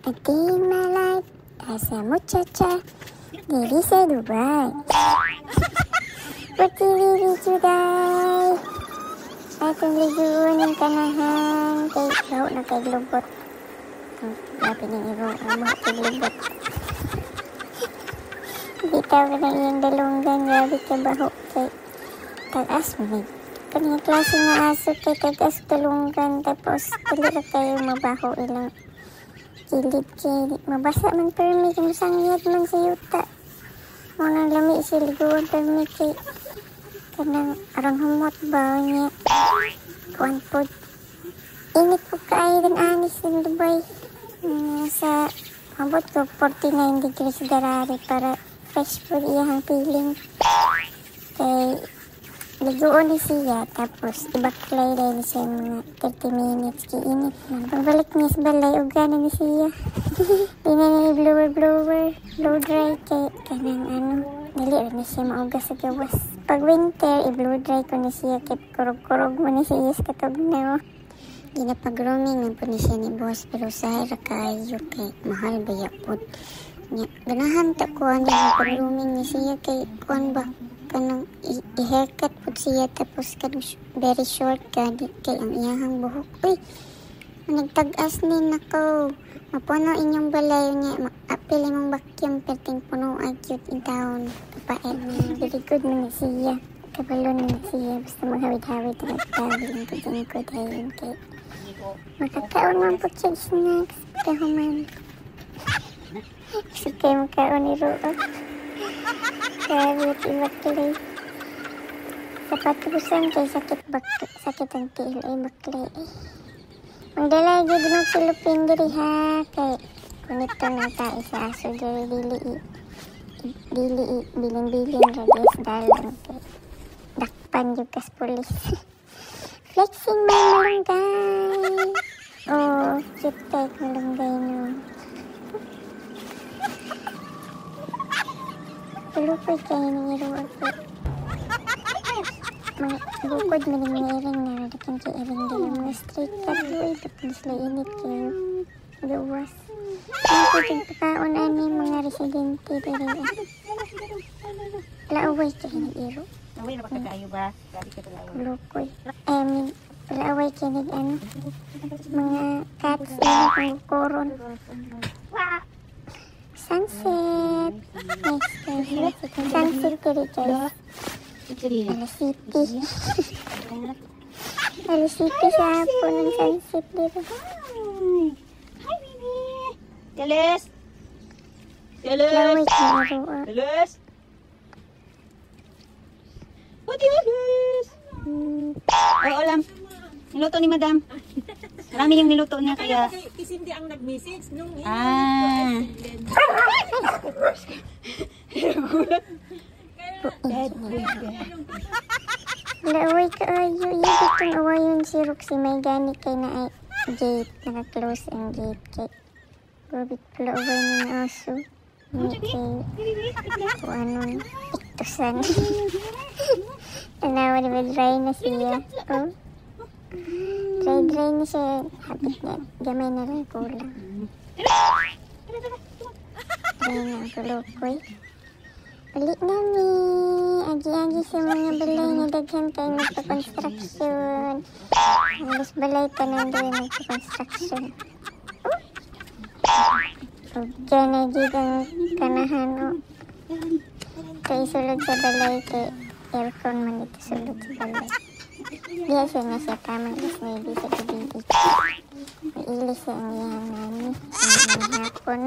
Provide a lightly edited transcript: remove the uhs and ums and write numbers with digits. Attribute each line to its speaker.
Speaker 1: A day in my life as a muchacha. Diri sa Dubai. Putiri Juday. Atong liguan ng kanahan. Kay baho na kay lubot. Lapi ng iro. Baho kay lubot. Bitaw ka na iyang dalunggan. Grabe ka baho kay tagas mo. Kanina klase nga aso kay tagas dalunggan. Tapos talira kayo mabaho ilang kilid kay mabasa man permi kung sangyat man sa yuta. Munang lami si liguan permi kay kanang arang humot ba niya. Kuan pod. Init po kaayo ng anis ng Dubai. Sa mabot ko 49 degrees garari para fresh food iyang feeling. Kay liguon ni siya tapos ibaklay dahil siya mga 30 minutes kay init man. Pagbalik niya sa balay ugana ni siya. Di na niya blow dry kay kanang nili na siya maugas sa gawas. Pag winter i-blow dry ko ni siya kay kurog-kurog mo ni siya sa katugnaw. Di na pag-grooming na po ni siya ni boss pero sa hira kayo kay mahal ba yapod. Ganahan ta ko ang pag-grooming ni siya kay kuan ba kanang i-haircut po siya tapos kanang very short ka di kay ang iyahang buhok. Uy, nagtag-as ni nako. Mapuno inyong balay niya. Apil imong vacuum perting puno ay cute in town. Kapain. Very good na siya. Kabalon na siya. Basta maghawid-hawid na nagtawin ko dyan ko dahil kay makakaon man po siya snacks. Kahuman. Gusto kayo magkaon ni Roa. Kaya ibaklay. Sa patubusan kay sakit ang tiil ay baklay. Magdala gid mo silupin diri ha kay kunito na ta isa aso diri dili bilin ra des dalan kay dakpan jud kas pulis. Flexing my malunggay. Oh, cute kay malunggay no. Lupay kayo ng iruwa po. Bukod maling-iring na radakin kay iring din ang mga street cat boy. Tapos sila init kayo. Gawas. Ang puting pagkaon ani mga residente diri. Laaway kayo ng iro.
Speaker 2: Laaway na pagkakayo ba?
Speaker 1: Lukoy. Laaway kayo ng mga cats na pangkuron. Sunset. Next sunset diri guys. Alas City siya po ng sunset dito.
Speaker 2: Hi baby. Teles.
Speaker 1: Laway ka na roa.
Speaker 2: Teles. Oh, Teles. Ay, ulam. Niluto ni madam. Marami yung niluto niya kaya.
Speaker 3: Kasi hindi ang nag-message nung
Speaker 1: Laway ka ayo. Yung itong awayon si Roxy may gani kay na ay gate. Naka-close ang gate kay. Gobit pala away ng aso. Hindi kay kung anong iktusan. Tanawa diba dry na siya. Oh. Dry na siya. Habit niya. Gamay na lang kulang. Dry na ang kulukoy. Ulit nami. Agi-agi sa mga balay na daghan kayo nagpa-construction. Halos balay ka nandoon nagpa-construction. O dyan agi ang kanahan o. Kaya sulod sa balay kay aircon man ito sulod sa balay. Diya siya na siya tamang is na hindi sa tubig. May ilis siya ang iyan namin. Ang hapon.